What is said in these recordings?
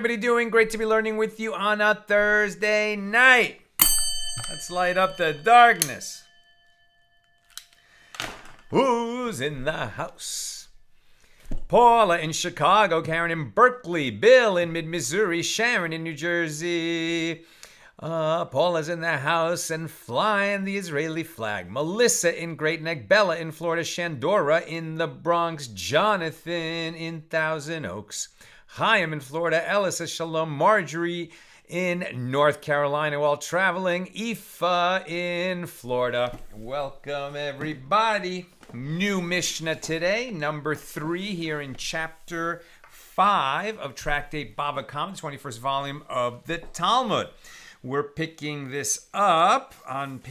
everybody doing? Great to be learning with you on a Thursday night. Let's light up the darkness. Who's in the house? Paula in Chicago, Karen in Berkeley, Bill in mid-Missouri, Sharon in New Jersey. Paula's in the house and flying the Israeli flag. Melissa in Great Neck, Bella in Florida, Shandora in the Bronx, Jonathan in Thousand Oaks, Chaim in Florida, Elisa, Shalom, Marjorie in North Carolina while traveling, Aoife in Florida. Welcome everybody. New Mishna today, number 3 here in chapter 5 of Tractate Bava, Kamma, 21st volume of the Talmud. We're picking this up on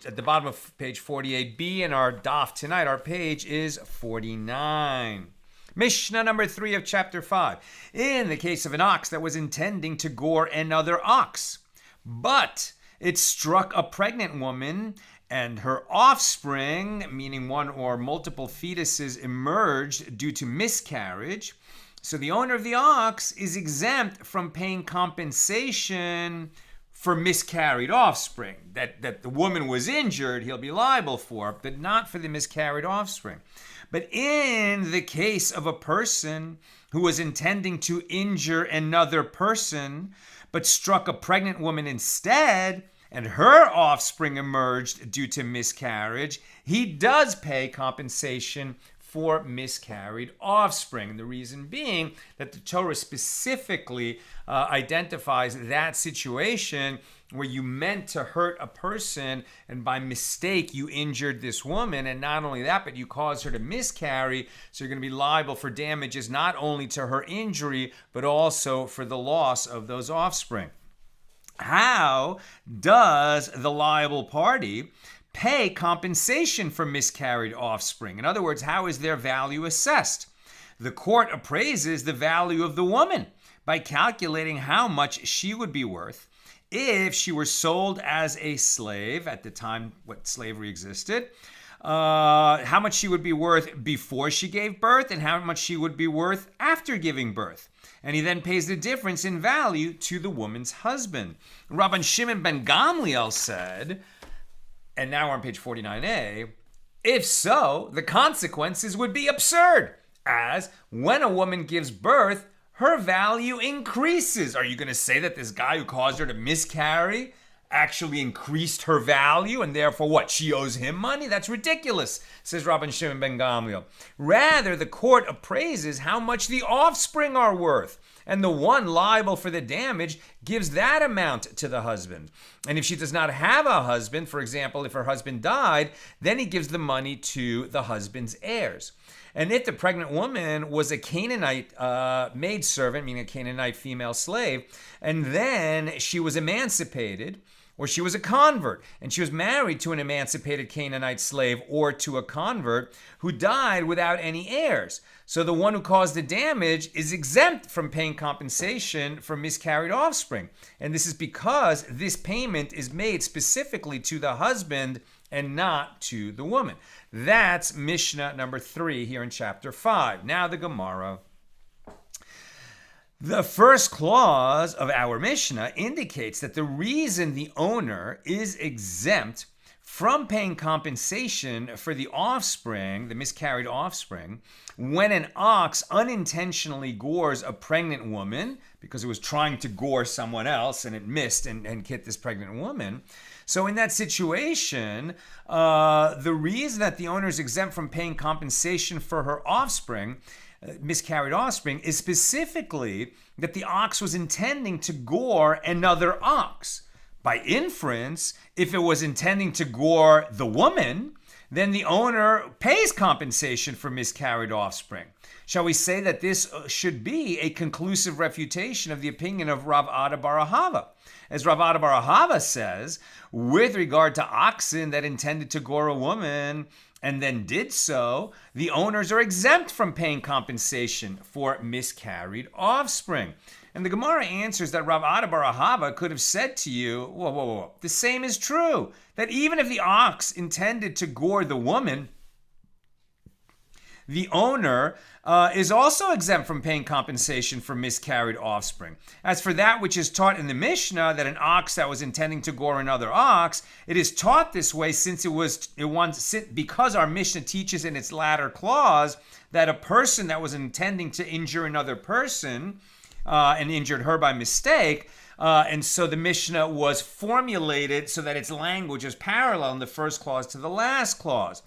at the bottom of page 48b in our daf tonight. Our page is 49. Mishna number 3 of chapter 5. In the case of an ox that was intending to gore another ox, but it struck a pregnant woman and her offspring, meaning one or multiple fetuses, emerged due to miscarriage, so the owner of the ox is exempt from paying compensation for miscarried offspring. That the woman was injured, he'll be liable for, but not for the miscarried offspring. But in the case of a person who was intending to injure another person, but struck a pregnant woman instead, and her offspring emerged due to miscarriage, he does pay compensation for miscarried offspring. The reason being that the Torah specifically identifies that situation where you meant to hurt a person and by mistake you injured this woman, and not only that, but you caused her to miscarry, so you're going to be liable for damages not only to her injury but also for the loss of those offspring. How does the liable party pay compensation for miscarried offspring? In other words, how is their value assessed? The court appraises the value of the woman by calculating how much she would be worth if she were sold as a slave at the time what slavery existed, how much she would be worth before she gave birth, and how much she would be worth after giving birth. And he then pays the difference in value to the woman's husband. Rabban Shimon ben Gamliel said, and now we're on page 49a, if so, the consequences would be absurd, as when a woman gives birth, her value increases. Are you going to say that this guy who caused her to miscarry actually increased her value and therefore what? She owes him money? That's ridiculous, says Rabban Shimon ben Gamliel. Rather, the court appraises how much the offspring are worth, and the one liable for the damage gives that amount to the husband. And if she does not have a husband, for example, if her husband died, then he gives the money to the husband's heirs. And if the pregnant woman was a Canaanite maidservant, meaning a Canaanite female slave, and then she was emancipated, or she was a convert, and she was married to an emancipated Canaanite slave or to a convert who died without any heirs. So the one who caused the damage is exempt from paying compensation for miscarried offspring. And this is because this payment is made specifically to the husband and not to the woman. That's Mishnah number 3 here in chapter 5. Now the Gemara. The first clause of our Mishnah indicates that the reason the owner is exempt from paying compensation for the offspring, the miscarried offspring, when an ox unintentionally gores a pregnant woman because it was trying to gore someone else and it missed and hit this pregnant woman. So in that situation, the reason that the owner is exempt from paying compensation for her offspring, miscarried offspring, is specifically that the ox was intending to gore another ox. By inference, if it was intending to gore the woman, then the owner pays compensation for miscarried offspring. Shall we say that this should be a conclusive refutation of the opinion of Rav Ada bar Ahava? As Rav Ada bar Ahava says, with regard to oxen that intended to gore a woman and then did so, the owners are exempt from paying compensation for miscarried offspring. And the Gemara answers that Rav Ada bar Ahava could have said to you, whoa. The same is true, that even if the ox intended to gore the woman, the owner is also exempt from paying compensation for miscarried offspring. As for that which is taught in the Mishna, that an ox that was intending to gore another ox, it is taught this way because our Mishnah teaches in its latter clause that a person that was intending to injure another person and injured her by mistake, and so the Mishnah was formulated so that its language is parallel in the first clause to the last clause.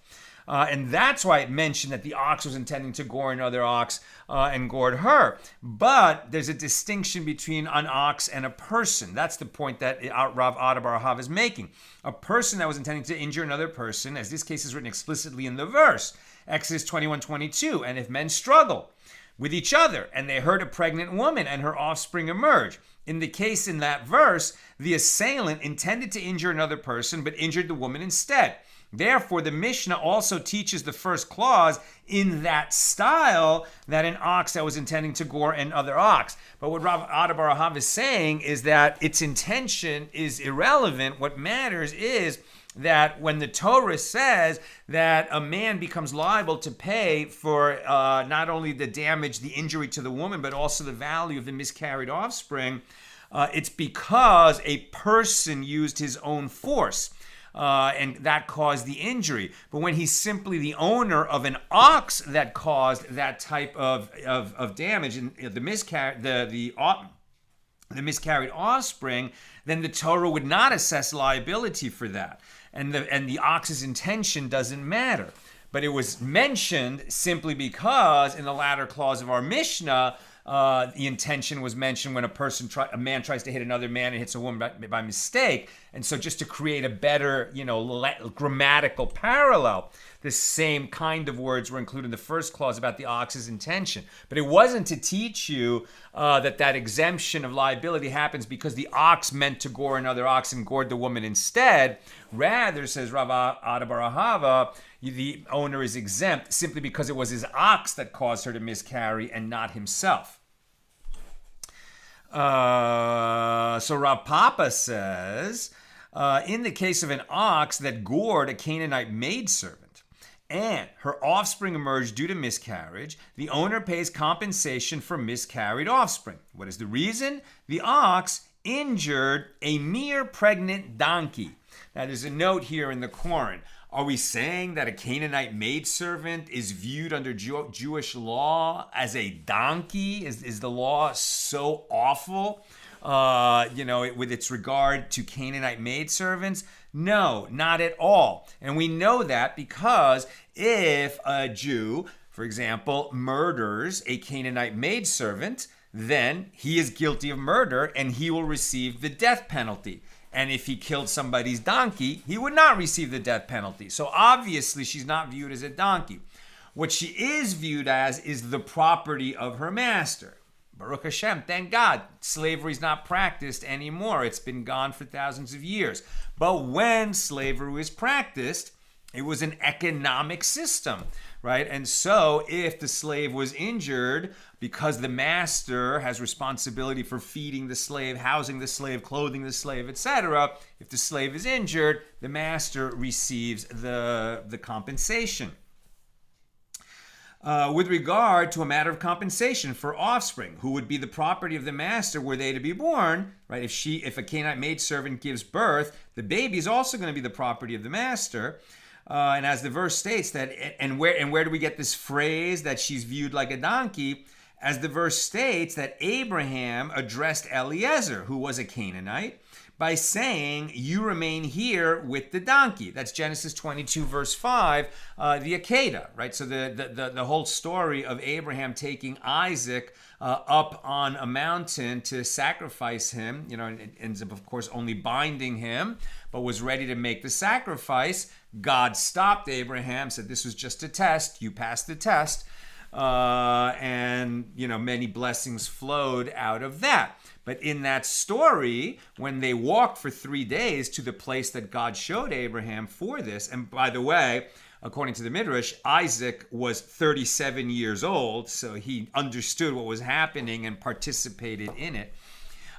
And that's why it mentioned that the ox was intending to gore another ox and gored her. But there's a distinction between an ox and a person. That's the point that Rav Ada bar Ahava is making. A person that was intending to injure another person, as this case is written explicitly in the verse, Exodus 21:22, and if men struggle with each other and they hurt a pregnant woman and her offspring emerge. In the case in that verse, the assailant intended to injure another person but injured the woman instead. Therefore, the Mishnah also teaches the first clause in that style, that an ox that was intending to gore another ox. But what Rav Ada bar Ahava is saying is that its intention is irrelevant. What matters is that when the Torah says that a man becomes liable to pay for not only the damage, the injury to the woman, but also the value of the miscarried offspring, it's because a person used his own force. And that caused the injury. But when he's simply the owner of an ox that caused that type of damage, and the miscarried offspring, then the Torah would not assess liability for that. And the ox's intention doesn't matter. But it was mentioned simply because in the latter clause of our Mishnah, the intention was mentioned when a man tries to hit another man and hits a woman by mistake. And so just to create a better, grammatical parallel, the same kind of words were included in the first clause about the ox's intention. But it wasn't to teach you that exemption of liability happens because the ox meant to gore another ox and gored the woman instead. Rather, says Rav Ada bar Ahava, the owner is exempt simply because it was his ox that caused her to miscarry and not himself. So Rav Papa says, in the case of an ox that gored a Canaanite maidservant and her offspring emerged due to miscarriage, the owner pays compensation for miscarried offspring. What is the reason? The ox injured a mere pregnant donkey. Now there's a note here in the Koran. Are we saying that a Canaanite maidservant is viewed under Jewish law as a donkey? Is the law so awful, with its regard to Canaanite maidservants? No, not at all. And we know that because if a Jew, for example, murders a Canaanite maidservant, then he is guilty of murder and he will receive the death penalty. And if he killed somebody's donkey, he would not receive the death penalty. So obviously she's not viewed as a donkey. What she is viewed as is the property of her master. Baruch Hashem, thank God, slavery is not practiced anymore. It's been gone for thousands of years. But when slavery was practiced, it was an economic system, right? And so if the slave was injured, because the master has responsibility for feeding the slave, housing the slave, clothing the slave, etc., if the slave is injured, the master receives the compensation. With regard to a matter of compensation for offspring, who would be the property of the master were they to be born, right? If a Canaanite maidservant gives birth, the baby is also going to be the property of the master. And as the verse states that, and where do we get this phrase that she's viewed like a donkey? As the verse states that Abraham addressed Eliezer, who was a Canaanite, by saying, "You remain here with the donkey." That's Genesis 22, verse 5, the Akedah, right? So the whole story of Abraham taking Isaac up on a mountain to sacrifice him, and it ends up, of course, only binding him, but was ready to make the sacrifice. God stopped Abraham, said, "This was just a test. You passed the test." And many blessings flowed out of that. But in that story, when they walked for 3 days to the place that God showed Abraham for this, and by the way, according to the Midrash, Isaac was 37 years old, so he understood what was happening and participated in it.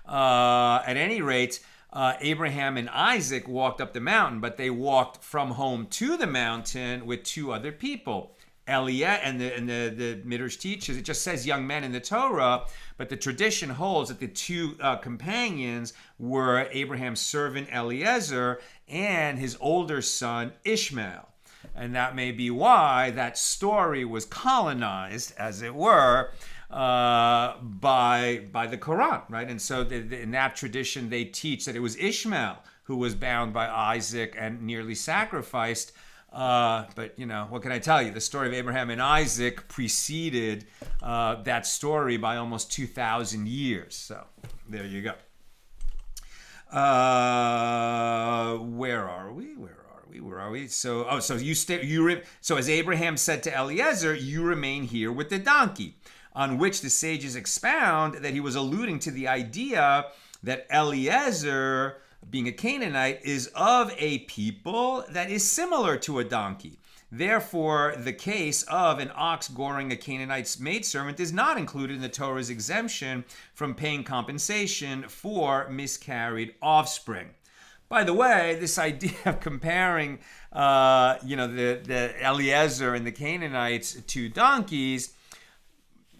At any rate, Abraham and Isaac walked up the mountain, but they walked from home to the mountain with 2 other people. the Midrash teaches, it just says young men in the Torah, but the tradition holds that the two companions were Abraham's servant Eliezer and his older son Ishmael. And that may be why that story was colonized, as it were, by the Quran, right? And so in that tradition, they teach that it was Ishmael who was bound by Isaac and nearly sacrificed. But, what can I tell you? The story of Abraham and Isaac preceded that story by almost 2,000 years. So there you go. Where are we? So as Abraham said to Eliezer, you remain here with the donkey, on which the sages expound that he was alluding to the idea that Eliezer, being a Canaanite, is of a people that is similar to a donkey. Therefore, the case of an ox goring a Canaanite's maidservant is not included in the Torah's exemption from paying compensation for miscarried offspring. By the way, this idea of comparing, the Eliezer and the Canaanites to donkeys,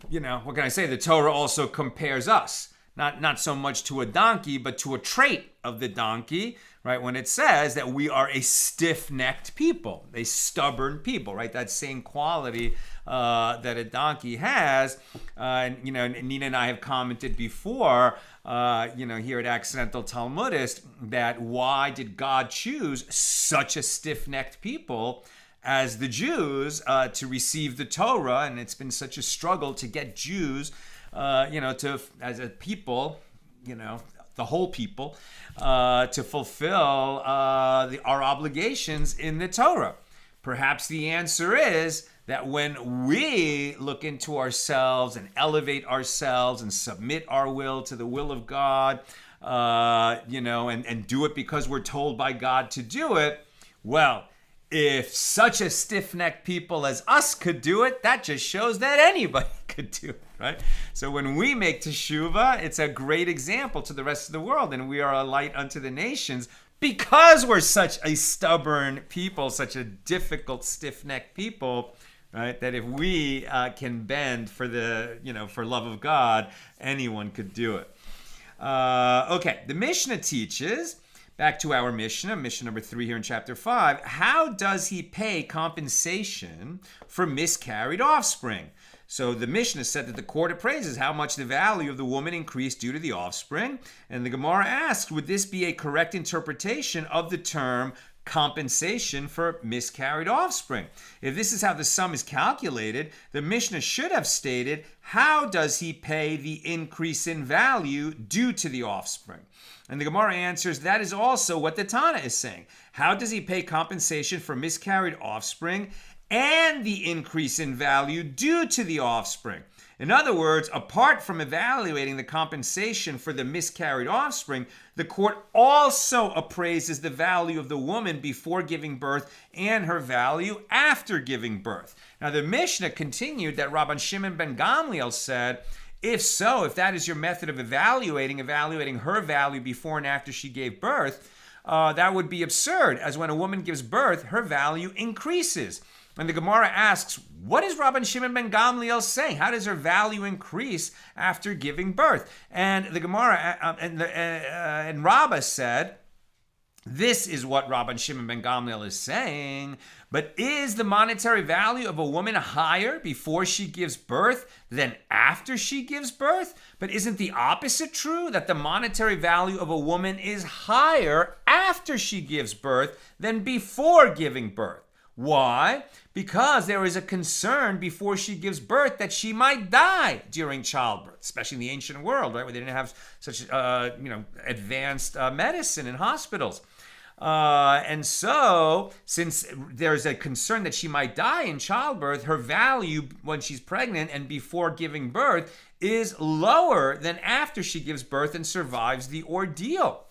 what can I say? The Torah also compares us. Not so much to a donkey, but to a trait of the donkey, right? When it says that we are a stiff-necked people, a stubborn people, right? That same quality that a donkey has. Nina and I have commented before, here at Accidental Talmudist, that why did God choose such a stiff-necked people as the Jews to receive the Torah? And it's been such a struggle to get Jews as a people, the whole people, to fulfill our obligations in the Torah. Perhaps the answer is that when we look into ourselves and elevate ourselves and submit our will to the will of God, and do it because we're told by God to do it, well, if such a stiff-necked people as us could do it, that just shows that anybody could do it, right? So when we make teshuvah, it's a great example to the rest of the world, and we are a light unto the nations because we're such a stubborn people, such a difficult, stiff-necked people, right? That if we can bend for for love of God, anyone could do it. Okay, the Mishnah teaches. Back to our Mishnah number 3 here in chapter 5. How does he pay compensation for miscarried offspring? So the Mishnah said that the court appraises how much the value of the woman increased due to the offspring. And the Gemara asks, would this be a correct interpretation of the term compensation for miscarried offspring? If this is how the sum is calculated, the Mishnah should have stated, how does he pay the increase in value due to the offspring? And the Gemara answers, that is also what the Tana is saying. How does he pay compensation for miscarried offspring and the increase in value due to the offspring? In other words, apart from evaluating the compensation for the miscarried offspring, the court also appraises the value of the woman before giving birth and her value after giving birth. Now, the Mishnah continued that Rabban Shimon ben Gamliel said, if that is your method of evaluating her value before and after she gave birth, that would be absurd, as when a woman gives birth, her value increases. And the Gemara asks, what is Rabban Shimon ben Gamliel saying? How does her value increase after giving birth? And the Gemara and Rabbah said, this is what Rabban Shimon ben Gamliel is saying. But is the monetary value of a woman higher before she gives birth than after she gives birth? But isn't the opposite true, that the monetary value of a woman is higher after she gives birth than before giving birth? Why? Because there is a concern before she gives birth that she might die during childbirth, especially in the ancient world, right, where they didn't have such advanced medicine in hospitals. And so, since there's a concern that she might die in childbirth, her value when she's pregnant and before giving birth is lower than after she gives birth and survives the ordeal.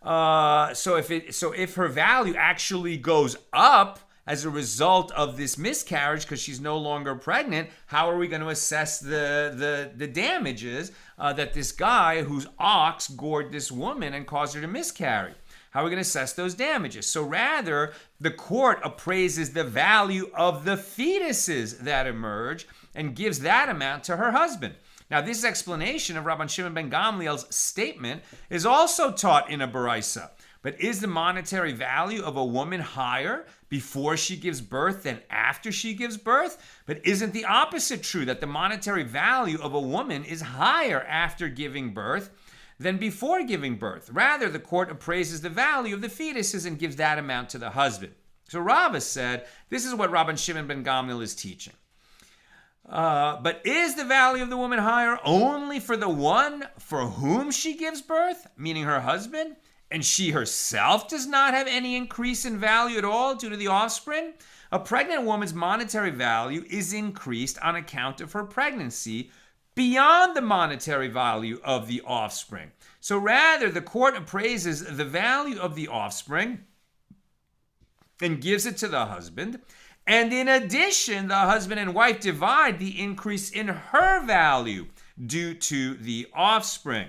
So if her value actually goes up as a result of this miscarriage because she's no longer pregnant, how are we going to assess the damages that this guy whose ox gored this woman and caused her to miscarry? How are we going to assess those damages? So rather, the court appraises the value of the fetuses that emerge and gives that amount to her husband. Now, this explanation of Rabban Shimon ben Gamliel's statement is also taught in a Baraisa. But is the monetary value of a woman higher before she gives birth than after she gives birth? But isn't the opposite true, that the monetary value of a woman is higher after giving birth than before giving birth? Rather, the court appraises the value of the fetuses and gives that amount to the husband. So Rava said, this is what Rabban Shimon ben Gamliel is teaching. But is the value of the woman higher only for the one for whom she gives birth, meaning her husband, and she herself does not have any increase in value at all due to the offspring? A pregnant woman's monetary value is increased on account of her pregnancy beyond the monetary value of the offspring. So rather, the court appraises the value of the offspring and gives it to the husband. And in addition, the husband and wife divide the increase in her value due to the offspring.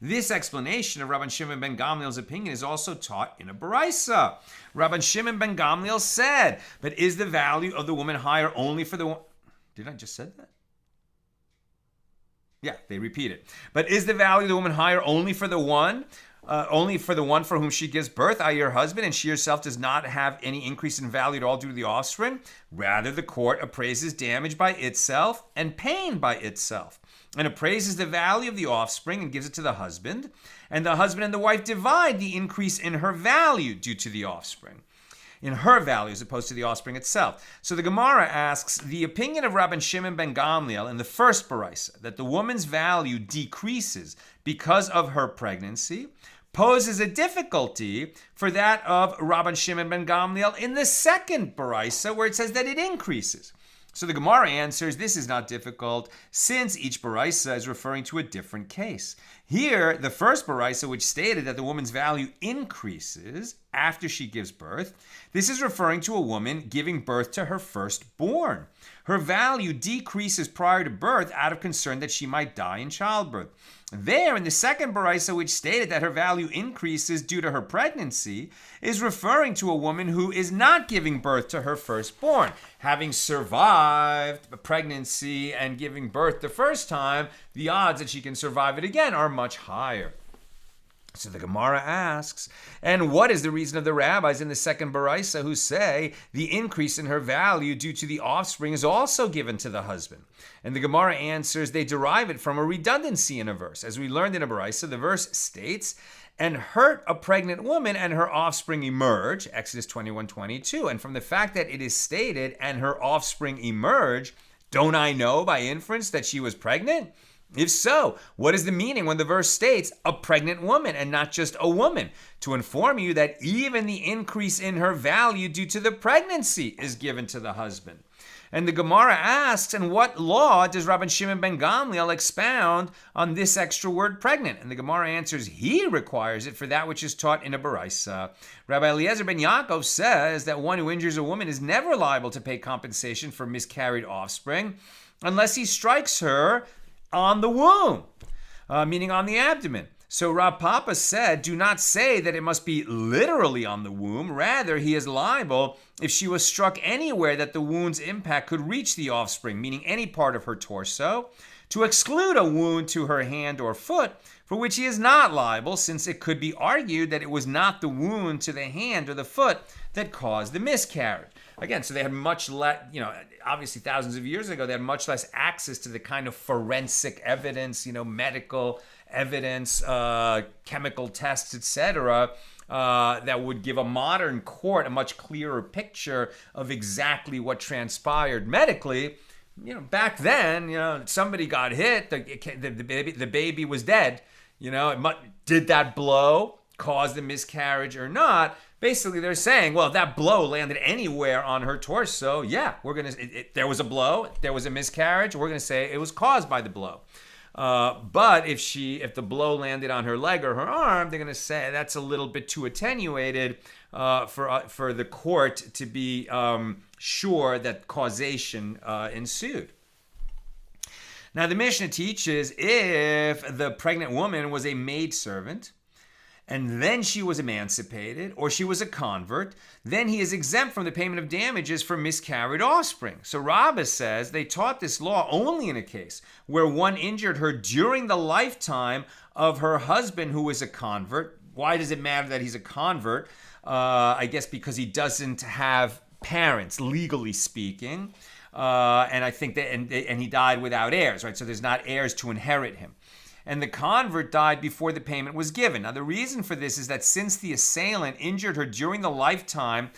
This explanation of Rabban Shimon ben Gamliel's opinion is also taught in a Baraisa. Rabban Shimon ben Gamliel said, but is the value of the woman higher only for the one? Did I just say that? Yeah, they repeat it. But is the value of the woman higher only for the one? Only for the one for whom she gives birth, i.e. her husband, and she herself does not have any increase in value at all due to the offspring? Rather, the court appraises damage by itself and pain by itself, and appraises the value of the offspring and gives it to the husband, and the wife divide the increase in her value due to the offspring, in her value as opposed to the offspring itself. So the Gemara asks, the opinion of Rabban Shimon ben Gamliel in the first Baraisa, that the woman's value decreases because of her pregnancy, poses a difficulty for that of Rabban Shimon ben Gamliel in the second Baraisa, where it says that it increases. So the Gemara answers, this is not difficult, since each Baraisa is referring to a different case. Here, the first Baraisa, which stated that the woman's value increases after she gives birth, this is referring to a woman giving birth to her firstborn. Her value decreases prior to birth out of concern that she might die in childbirth. There, in the second Baraisa, which stated that her value increases due to her pregnancy, is referring to a woman who is not giving birth to her firstborn. Having survived a pregnancy and giving birth the first time, the odds that she can survive it again are much higher. So the Gemara asks, and what is the reason of the rabbis in the second Baraisa who say the increase in her value due to the offspring is also given to the husband? And the Gemara answers, they derive it from a redundancy in a verse. As we learned in a Baraisa, the verse states, and hurt a pregnant woman and her offspring emerge, Exodus 21:22. And from the fact that it is stated, and her offspring emerge, don't I know by inference that she was pregnant? If so, what is the meaning when the verse states a pregnant woman and not just a woman? To inform you that even the increase in her value due to the pregnancy is given to the husband. And the Gemara asks, and what law does Rabban Shimon ben Gamliel expound on this extra word pregnant? And the Gemara answers, he requires it for that which is taught in a Baraisa. Rabbi Eliezer ben Yaakov says that one who injures a woman is never liable to pay compensation for miscarried offspring unless he strikes her on the womb, meaning on the abdomen. So Rav Papa said, do not say that it must be literally on the womb. Rather, he is liable if she was struck anywhere that the wound's impact could reach the offspring, meaning any part of her torso, to exclude a wound to her hand or foot, for which he is not liable, since it could be argued that it was not the wound to the hand or the foot that caused the miscarriage. Again, so they had much less, obviously thousands of years ago, they had much less access to the kind of forensic evidence, medical evidence, chemical tests, etc., that would give a modern court a much clearer picture of exactly what transpired medically. Back then, somebody got hit, the baby was dead. Did that blow cause the miscarriage or not? Basically, they're saying, well, if that blow landed anywhere on her torso, yeah, there was a blow, there was a miscarriage, we're going to say it was caused by the blow. But if the blow landed on her leg or her arm, they're going to say that's a little bit too attenuated for the court to be sure that causation ensued. Now, the Mishna teaches if the pregnant woman was a maidservant, and then she was emancipated, or she was a convert, then he is exempt from the payment of damages for miscarried offspring. So Rabbah says they taught this law only in a case where one injured her during the lifetime of her husband who is a convert. Why does it matter that he's a convert? I guess because he doesn't have parents, legally speaking. And I think that, and he died without heirs, right? So there's not heirs to inherit him. And the convert died before the payment was given. Now, the reason for this is that since the assailant injured her during the lifetime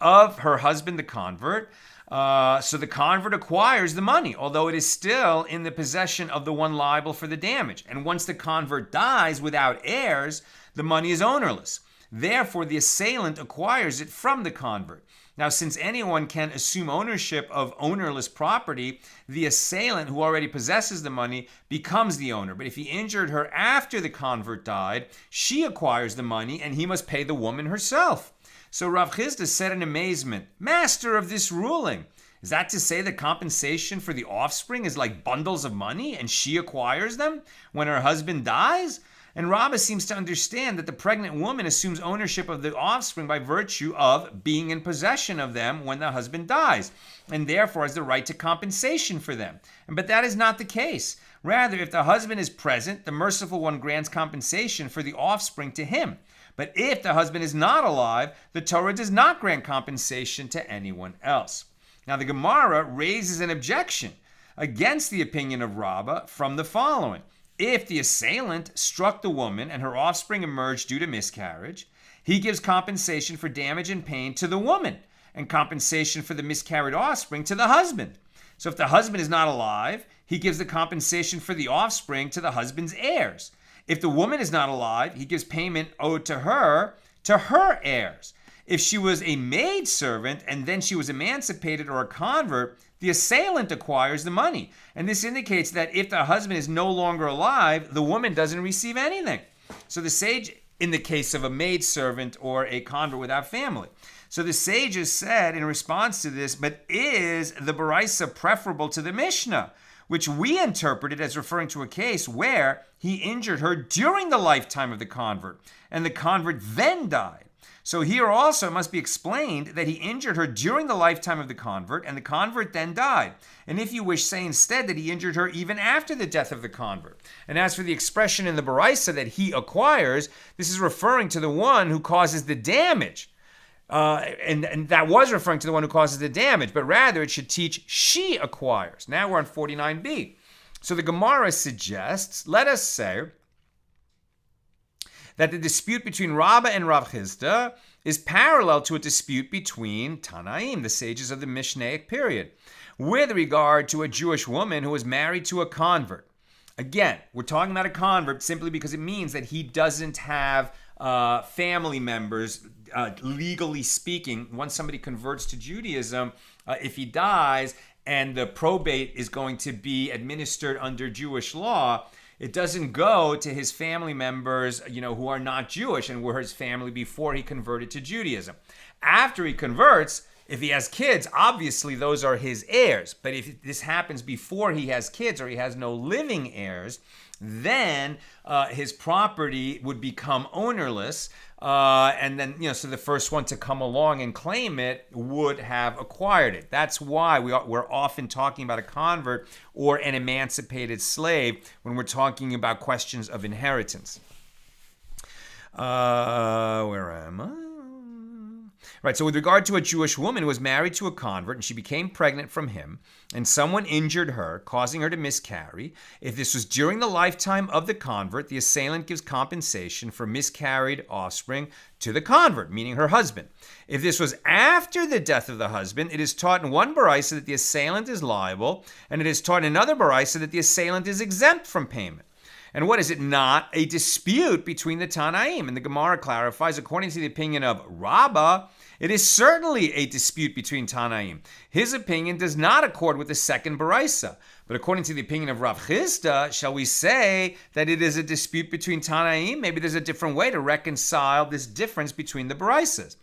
of her husband, the convert, so the convert acquires the money, although it is still in the possession of the one liable for the damage. And once the convert dies without heirs, the money is ownerless. Therefore, the assailant acquires it from the convert. Now, since anyone can assume ownership of ownerless property, the assailant who already possesses the money becomes the owner. But if he injured her after the convert died, she acquires the money and he must pay the woman herself. So Rav Chisda said in amazement, "Master of this ruling, is that to say that compensation for the offspring is like bundles of money and she acquires them when her husband dies?" And Rabbah seems to understand that the pregnant woman assumes ownership of the offspring by virtue of being in possession of them when the husband dies, and therefore has the right to compensation for them. But that is not the case. Rather, if the husband is present, the merciful one grants compensation for the offspring to him. But if the husband is not alive, the Torah does not grant compensation to anyone else. Now, the Gemara raises an objection against the opinion of Rabbah from the following. If the assailant struck the woman and her offspring emerged due to miscarriage, he gives compensation for damage and pain to the woman and compensation for the miscarried offspring to the husband. So if the husband is not alive, he gives the compensation for the offspring to the husband's heirs. If the woman is not alive, he gives payment owed to her heirs. If she was a maidservant and then she was emancipated or a convert, the assailant acquires the money. And this indicates that if the husband is no longer alive, the woman doesn't receive anything. So the sage, in the case of a maidservant or a convert without family. So the sages said in response to this, but is the Baraisa preferable to the Mishna, which we interpreted as referring to a case where he injured her during the lifetime of the convert, and the convert then died. So here also it must be explained that he injured her during the lifetime of the convert, and the convert then died. And if you wish, say instead that he injured her even after the death of the convert. And as for the expression in the Baraisa that he acquires, this is referring to the one who causes the damage. And that was referring to the one who causes the damage, but rather it should teach she acquires. Now we're on 49b. So the Gemara suggests, let us say, that the dispute between Rabbah and Rav Chisda is parallel to a dispute between Tanaim, the sages of the Mishnaic period, with regard to a Jewish woman who was married to a convert. Again, we're talking about a convert simply because it means that he doesn't have family members, legally speaking. Once somebody converts to Judaism, if he dies and the probate is going to be administered under Jewish law, it doesn't go to his family members, who are not Jewish and were his family before he converted to Judaism. After he converts, if he has kids, obviously those are his heirs. But if this happens before he has kids or he has no living heirs, then his property would become ownerless. And then, so the first one to come along and claim it would have acquired it. That's why we're often talking about a convert or an emancipated slave when we're talking about questions of inheritance. Where am I? Right, so with regard to a Jewish woman who was married to a convert and she became pregnant from him, and someone injured her, causing her to miscarry, if this was during the lifetime of the convert, the assailant gives compensation for miscarried offspring to the convert, meaning her husband. If this was after the death of the husband, it is taught in one baraisa that the assailant is liable, and it is taught in another baraisa that the assailant is exempt from payment. And what is it not? A dispute between the Tanaim. And the Gemara clarifies, according to the opinion of Rabbah, it is certainly a dispute between Tanaim. His opinion does not accord with the second Baraisa. But according to the opinion of Rav Chisda, shall we say that it is a dispute between Tanaim? Maybe there's a different way to reconcile this difference between the Baraisas.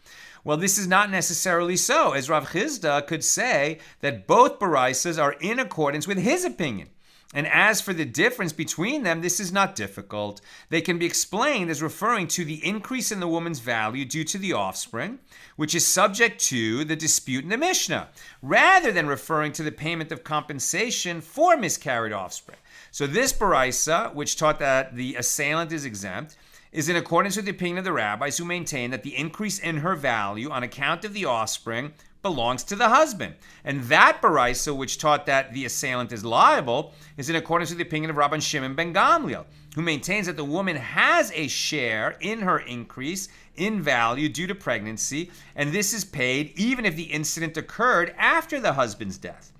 Well, this is not necessarily so, as Rav Chisda could say that both Baraisas are in accordance with his opinion. And as for the difference between them, this is not difficult. They can be explained as referring to the increase in the woman's value due to the offspring, which is subject to the dispute in the Mishna, rather than referring to the payment of compensation for miscarried offspring. So this baraisa, which taught that the assailant is exempt, is in accordance with the opinion of the rabbis who maintain that the increase in her value on account of the offspring belongs to the husband. And that baraisa, which taught that the assailant is liable, is in accordance with the opinion of Rabban Shimon ben Gamliel, who maintains that the woman has a share in her increase in value due to pregnancy, and this is paid even if the incident occurred after the husband's death.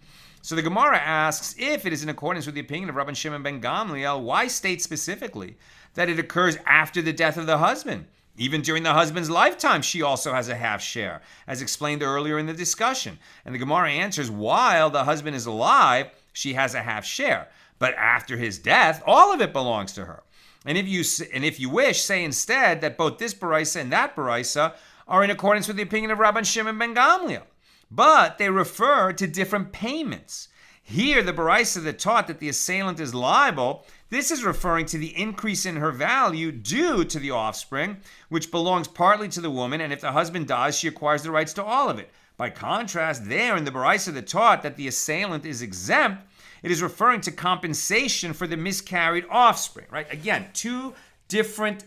So the Gemara asks, if it is in accordance with the opinion of Rabban Shimon ben Gamliel, why state specifically that it occurs after the death of the husband? Even during the husband's lifetime, she also has a half share, as explained earlier in the discussion. And the Gemara answers, while the husband is alive, she has a half share. But after his death, all of it belongs to her. And if you wish, say instead that both this baraisa and that baraisa are in accordance with the opinion of Rabban Shimon ben Gamliel. But they refer to different payments. Here, the baraisa that taught that the assailant is liable, this is referring to the increase in her value due to the offspring, which belongs partly to the woman, and if the husband dies, she acquires the rights to all of it. By contrast, there in the baraisa that taught that the assailant is exempt, it is referring to compensation for the miscarried offspring, right? Again, two different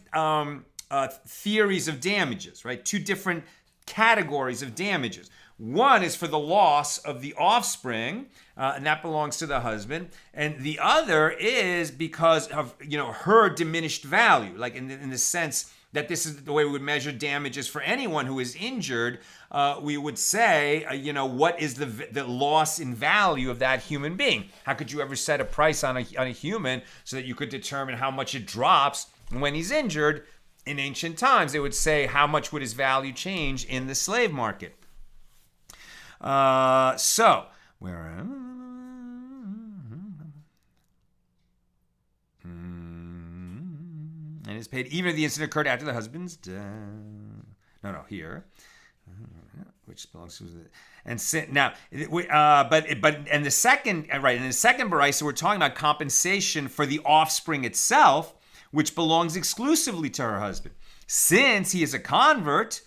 theories of damages, right? Two different categories of damages. One is for the loss of the offspring, and that belongs to the husband. And the other is because of, her diminished value, like in the sense that this is the way we would measure damages for anyone who is injured. We would say, what is the loss in value of that human being? How could you ever set a price on a human so that you could determine how much it drops when he's injured? In ancient times, they would say, how much would his value change in the slave market? So, where and is paid even if the incident occurred after the husband's death. No, here, which belongs to the and now, and the second right in the second baraisa we're talking about compensation for the offspring itself, which belongs exclusively to her husband, since he is a convert.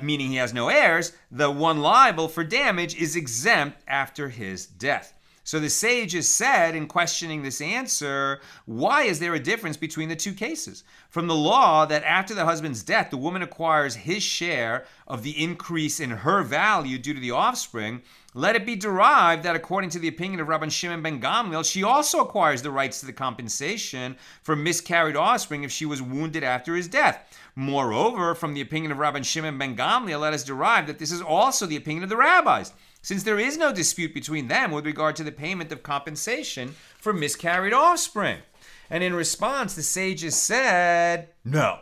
Meaning he has no heirs, the one liable for damage is exempt after his death. So the sages said in questioning this answer, why is there a difference between the two cases? From the law that after the husband's death, the woman acquires his share of the increase in her value due to the offspring, let it be derived that according to the opinion of Rabban Shimon ben Gamliel, she also acquires the rights to the compensation for miscarried offspring if she was wounded after his death. Moreover, from the opinion of Rabban Shimon ben Gamliel, let us derive that this is also the opinion of the rabbis, since there is no dispute between them with regard to the payment of compensation for miscarried offspring. And in response, the sages said, no.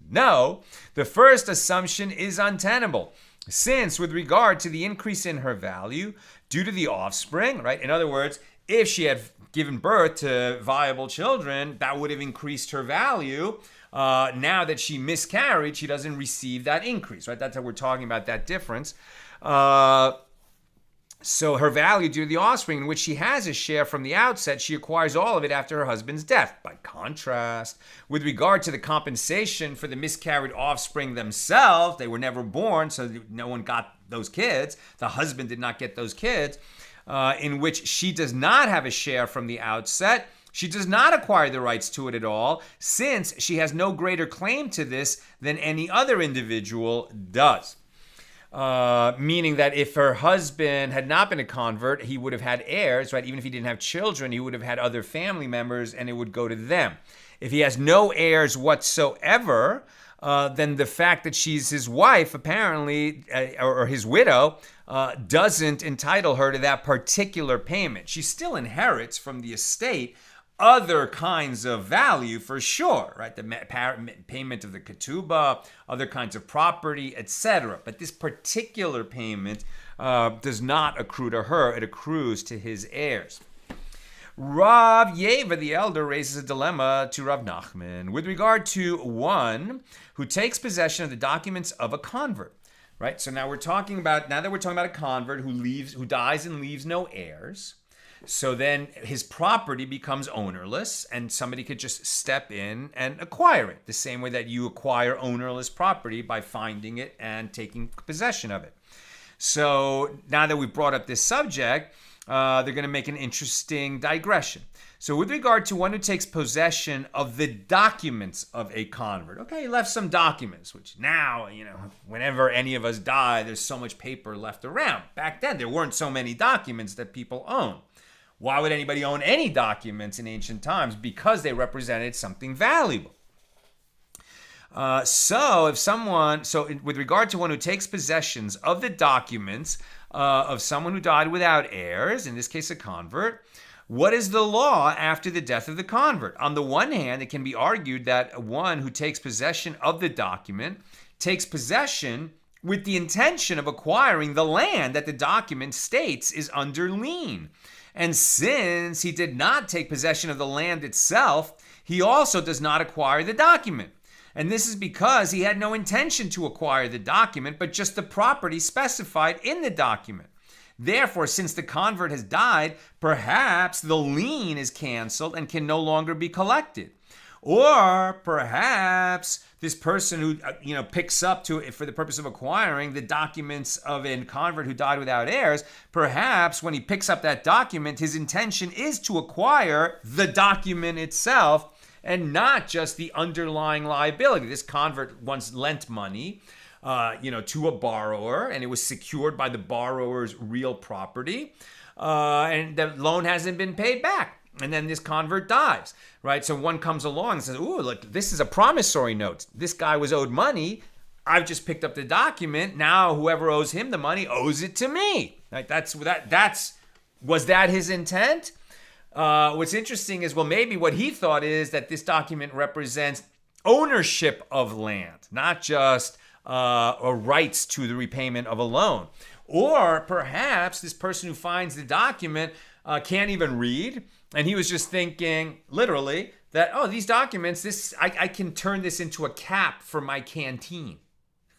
No, the first assumption is untenable, since with regard to the increase in her value due to the offspring, right? In other words, if she had given birth to viable children, that would have increased her value. Now that she miscarried, she doesn't receive that increase, right? That's how we're talking about that difference. So her value due to the offspring, in which she has a share from the outset, she acquires all of it after her husband's death. By contrast, with regard to the compensation for the miscarried offspring themselves, they were never born, so no one got those kids. The husband did not get those kids, in which she does not have a share from the outset. She does not acquire the rights to it at all, since she has no greater claim to this than any other individual does. Meaning that if her husband had not been a convert, he would have had heirs, right? Even if he didn't have children, he would have had other family members and it would go to them. If he has no heirs whatsoever, then the fact that she's his wife, apparently, or his widow, doesn't entitle her to that particular payment. She still inherits from the estate other kinds of value for sure, right? The payment of the ketubah, other kinds of property, etc. But this particular payment does not accrue to her. It accrues to his heirs. Rav Yeva, the elder, raises a dilemma to Rav Nachman with regard to one who takes possession of the documents of a convert. Right? So now that we're talking about a convert who dies and leaves no heirs. So then his property becomes ownerless, and somebody could just step in and acquire it, the same way that you acquire ownerless property by finding it and taking possession of it. So now that we've brought up this subject, they're going to make an interesting digression. So with regard to one who takes possession of the documents of a convert, okay, he left some documents, which now, whenever any of us die, there's so much paper left around. Back then, there weren't so many documents that people own. Why would anybody own any documents in ancient times? Because they represented something valuable. So with regard to one who takes possessions of the documents of someone who died without heirs, in this case a convert, what is the law after the death of the convert? On the one hand, it can be argued that one who takes possession of the document takes possession with the intention of acquiring the land that the document states is under lien. And since he did not take possession of the land itself, he also does not acquire the document. And this is because he had no intention to acquire the document, but just the property specified in the document. Therefore, since the convert has died, perhaps the lien is canceled and can no longer be collected. Or perhaps this person who picks up for the purpose of acquiring the documents of a convert who died without heirs, perhaps when he picks up that document, his intention is to acquire the document itself and not just the underlying liability. This convert once lent money to a borrower, and it was secured by the borrower's real property, and the loan hasn't been paid back. And then this convert dies, right? So one comes along and says, ooh, look, this is a promissory note. This guy was owed money. I've just picked up the document. Now whoever owes him the money owes it to me. Right? Was that his intent? What's interesting is, well, maybe what he thought is that this document represents ownership of land, not just or rights to the repayment of a loan. Or perhaps this person who finds the document can't even read, and he was just thinking, literally, that, these documents, I can turn this into a cap for my canteen.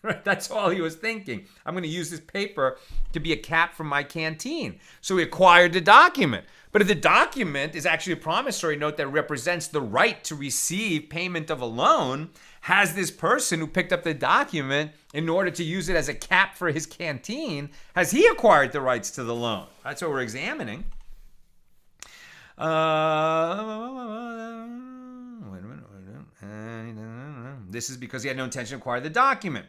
Right? That's all he was thinking. I'm going to use this paper to be a cap for my canteen. So he acquired the document. But if the document is actually a promissory note that represents the right to receive payment of a loan, has this person who picked up the document in order to use it as a cap for his canteen, has he acquired the rights to the loan? That's what we're examining. This is because he had no intention to acquire the document.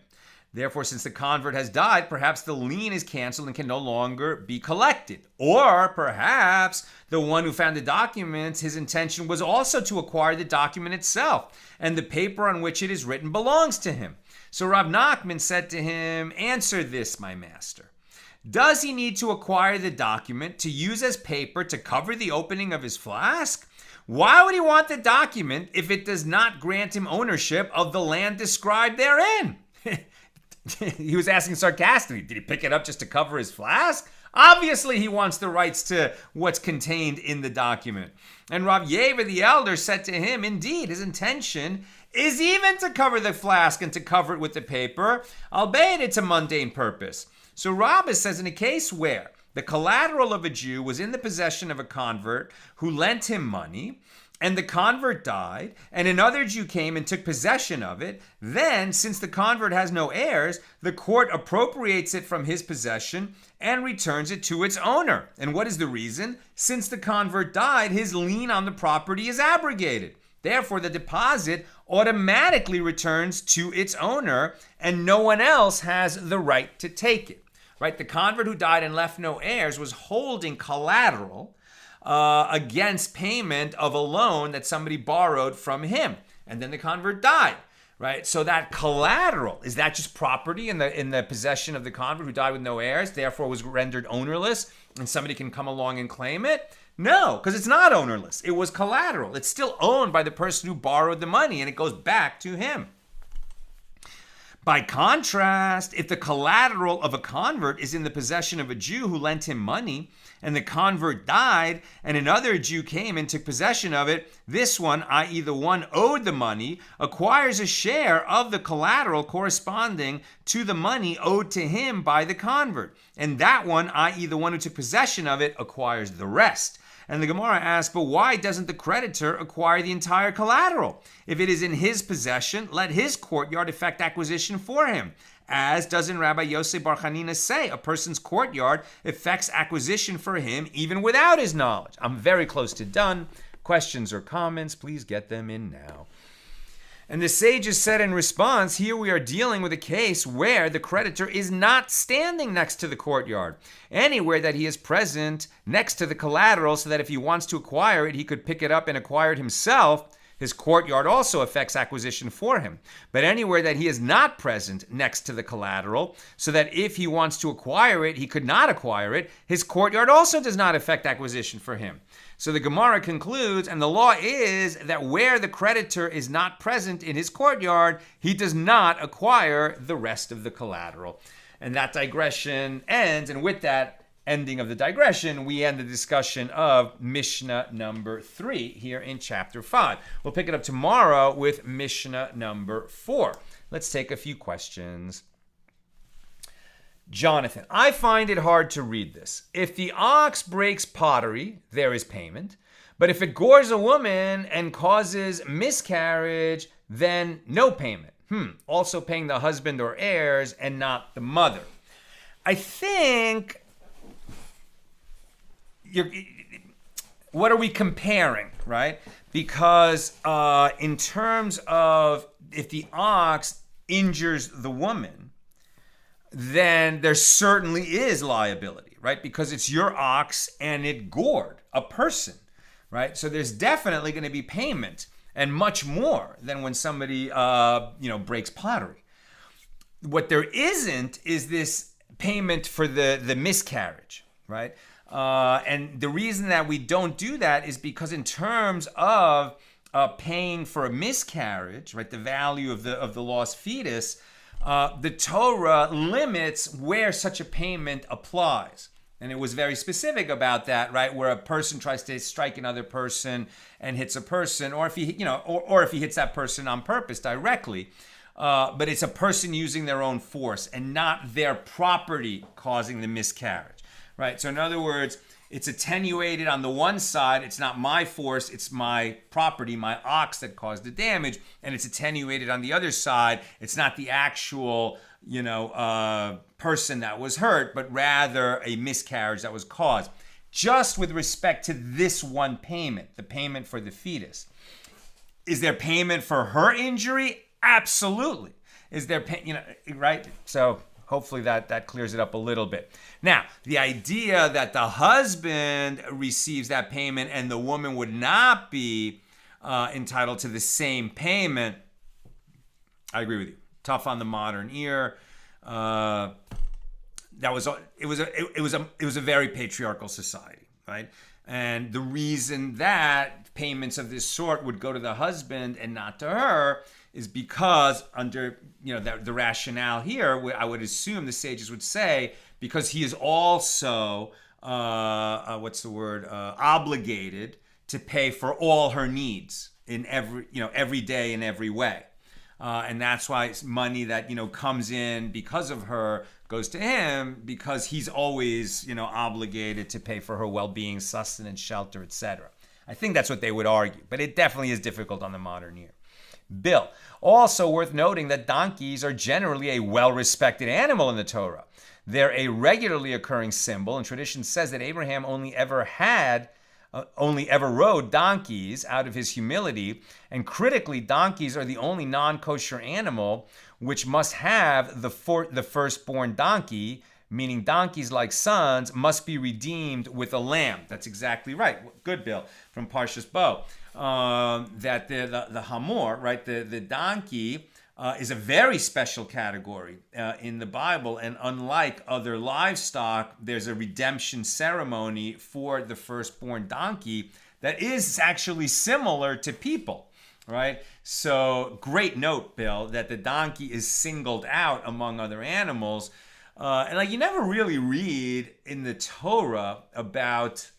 Therefore, since the convert has died, perhaps the lien is canceled and can no longer be collected. Or perhaps the one who found the documents, his intention was also to acquire the document itself, and the paper on which it is written belongs to him. So Rav Nachman said to him, "Answer this, my master. Does he need to acquire the document to use as paper to cover the opening of his flask? Why would he want the document if it does not grant him ownership of the land described therein?" He was asking sarcastically, did he pick it up just to cover his flask? Obviously, he wants the rights to what's contained in the document. And Rav Yeva the elder said to him, indeed, his intention is even to cover the flask and to cover it with the paper, albeit it's a mundane purpose. So Rabbah says, in a case where the collateral of a Jew was in the possession of a convert who lent him money, and the convert died, and another Jew came and took possession of it, then, since the convert has no heirs, the court appropriates it from his possession and returns it to its owner. And what is the reason? Since the convert died, his lien on the property is abrogated. Therefore, the deposit automatically returns to its owner, and no one else has the right to take it. Right? The convert who died and left no heirs was holding collateral against payment of a loan that somebody borrowed from him, and then the convert died, right? So that collateral, is that just property in the possession of the convert who died with no heirs, therefore was rendered ownerless, and somebody can come along and claim it? No, because it's not ownerless. It was collateral. It's still owned by the person who borrowed the money, and it goes back to him. By contrast, if the collateral of a convert is in the possession of a Jew who lent him money, and the convert died, and another Jew came and took possession of it, this one, i.e. the one owed the money, acquires a share of the collateral corresponding to the money owed to him by the convert. And that one, i.e. the one who took possession of it, acquires the rest. And the Gemara asks, but why doesn't the creditor acquire the entire collateral? If it is in his possession, let his courtyard effect acquisition for him. As doesn't Rabbi Yosef Bar Chanina say, a person's courtyard effects acquisition for him even without his knowledge. I'm very close to done. Questions or comments, please get them in now. And the sages said in response, here we are dealing with a case where the creditor is not standing next to the courtyard, anywhere that he is present next to the collateral, so that if he wants to acquire it, he could pick it up and acquire it himself. His courtyard also affects acquisition for him. But anywhere that he is not present next to the collateral, so that if he wants to acquire it, he could not acquire it, his courtyard also does not affect acquisition for him. So the Gemara concludes, and the law is that where the creditor is not present in his courtyard, he does not acquire the rest of the collateral. And that digression ends, and with that ending of the digression, we end the discussion of Mishnah number 3 here in chapter 5. We'll pick it up tomorrow with Mishnah number 4. Let's take a few questions. Jonathan, I find it hard to read this. If the ox breaks pottery, there is payment. But if it gores a woman and causes miscarriage, then no payment. Also paying the husband or heirs and not the mother. I think, what are we comparing, right? Because in terms of if the ox injures the woman, then there certainly is liability, right? Because it's your ox and it gored a person, right? So there's definitely going to be payment, and much more than when somebody, breaks pottery. What there isn't is this payment for the miscarriage, right? And the reason that we don't do that is because in terms of paying for a miscarriage, right, the value of the lost fetus, the Torah limits where such a payment applies. And it was very specific about that, right? Where a person tries to strike another person and hits a person, or if he, or if he hits that person on purpose directly. But it's a person using their own force and not their property causing the miscarriage, right? So in other words, it's attenuated on the one side. It's not my force, it's my property, my ox that caused the damage. And it's attenuated on the other side. It's not the actual, person that was hurt, but rather a miscarriage that was caused. Just with respect to this one payment, the payment for the fetus. Is there payment for her injury? Absolutely. Is there, right? So hopefully that clears it up a little bit. Now, the idea that the husband receives that payment and the woman would not be entitled to the same payment, I agree with you. Tough on the modern ear. It was a very patriarchal society, right? And the reason that payments of this sort would go to the husband and not to her is because under the rationale here, I would assume the sages would say, because he is also obligated to pay for all her needs in every day in every way, and that's why it's money that comes in because of her goes to him, because he's always obligated to pay for her well-being, sustenance, shelter, etc. I think that's what they would argue, but it definitely is difficult on the modern ear. Bill, also worth noting that donkeys are generally a well-respected animal in the Torah. They're a regularly occurring symbol, and tradition says that Abraham only ever rode donkeys out of his humility, and critically, donkeys are the only non-kosher animal which must have the firstborn donkey, meaning donkeys like sons must be redeemed with a lamb. That's exactly right. Good, Bill, from Parshas Bo. That the hamor, right, the donkey, is a very special category in the Bible, and unlike other livestock, there's a redemption ceremony for the firstborn donkey that is actually similar to people, right? So great note, Bill, that the donkey is singled out among other animals, and you never really read in the Torah about,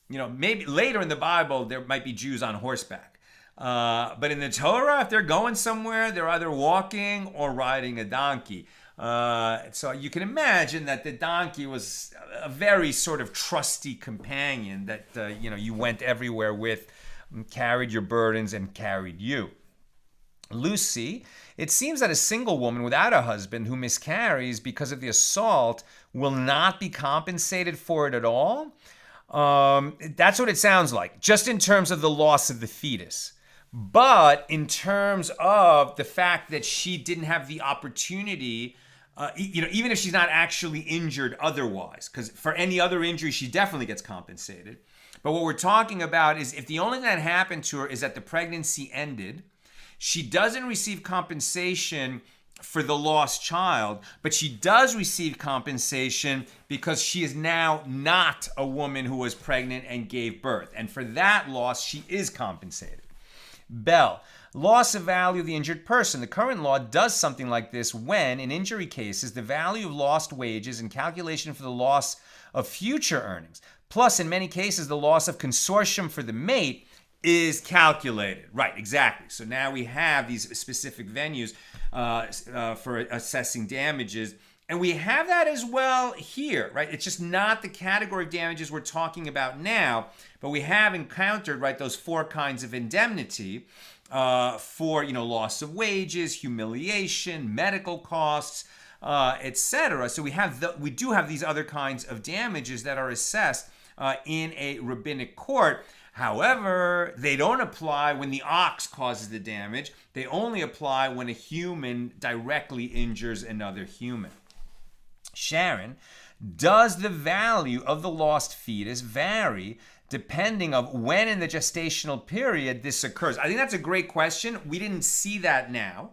maybe later in the Bible there might be Jews on horseback. But in the Torah, if they're going somewhere, they're either walking or riding a donkey. So you can imagine that the donkey was a very sort of trusty companion that you went everywhere with, carried your burdens, and carried you. Lucy, it seems that a single woman without a husband who miscarries because of the assault will not be compensated for it at all. That's what it sounds like, just in terms of the loss of the fetus. But in terms of the fact that she didn't have the opportunity, even if she's not actually injured otherwise, because for any other injury, she definitely gets compensated. But what we're talking about is if the only thing that happened to her is that the pregnancy ended, she doesn't receive compensation for the lost child, but she does receive compensation because she is now not a woman who was pregnant and gave birth. And for that loss, she is compensated. Bell, loss of value of the injured person. The current law does something like this when, in injury cases, the value of lost wages and calculation for the loss of future earnings, plus in many cases the loss of consortium for the mate, is calculated. Right, exactly. So now we have these specific venues for assessing damages. And we have that as well here, right? It's just not the category of damages we're talking about now, but we have encountered, right, those four kinds of indemnity for, loss of wages, humiliation, medical costs, etc. So we do have these other kinds of damages that are assessed in a rabbinic court. However, they don't apply when the ox causes the damage. They only apply when a human directly injures another human. Sharon, does the value of the lost fetus vary depending on when in the gestational period this occurs? I think that's a great question. We didn't see that now.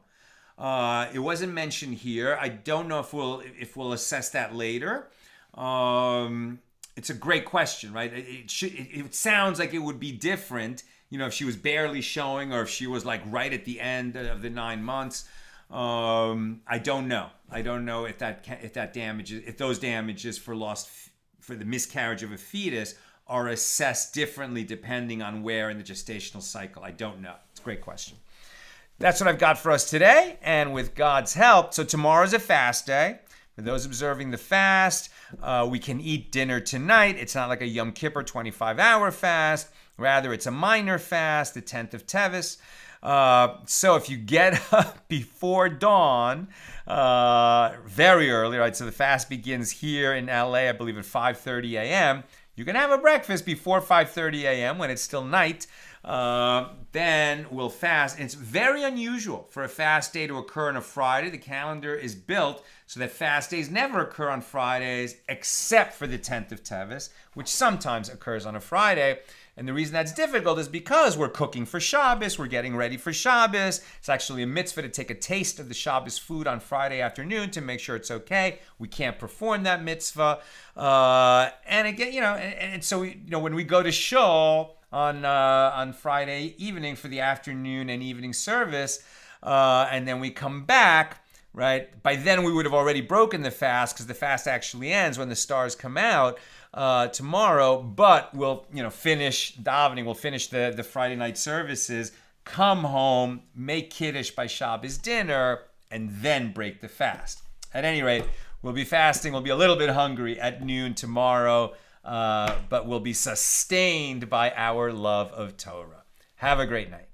It wasn't mentioned here. I don't know if we'll assess that later. It's a great question, right? It sounds like it would be different, if she was barely showing or if she was like right at the end of the 9 months. I don't know. I don't know if those damages for the miscarriage of a fetus are assessed differently depending on where in the gestational cycle. I don't know. It's a great question. That's what I've got for us today, and with God's help. So tomorrow's a fast day. For those observing the fast, we can eat dinner tonight. It's not like a Yom Kippur 25-hour fast. Rather, it's a minor fast, the 10th of Tevis. So if you get up before dawn, very early, right? So the fast begins here in LA, I believe at 5:30 a.m. You can have a breakfast before 5:30 a.m. when it's still night. Then we'll fast. And it's very unusual for a fast day to occur on a Friday. The calendar is built so that fast days never occur on Fridays except for the 10th of Tevis, which sometimes occurs on a Friday. And the reason that's difficult is because we're cooking for Shabbos, we're getting ready for Shabbos. It's actually a mitzvah to take a taste of the Shabbos food on Friday afternoon to make sure it's okay. We can't perform that mitzvah. And again, and so when we go to shul on Friday evening for the afternoon and evening service, and then we come back, right? By then we would have already broken the fast because the fast actually ends when the stars come out tomorrow. But we'll finish davening. We'll finish the Friday night services, come home, make Kiddush by Shabbos dinner, and then break the fast. At any rate, we'll be fasting. We'll be a little bit hungry at noon tomorrow, but we'll be sustained by our love of Torah. Have a great night.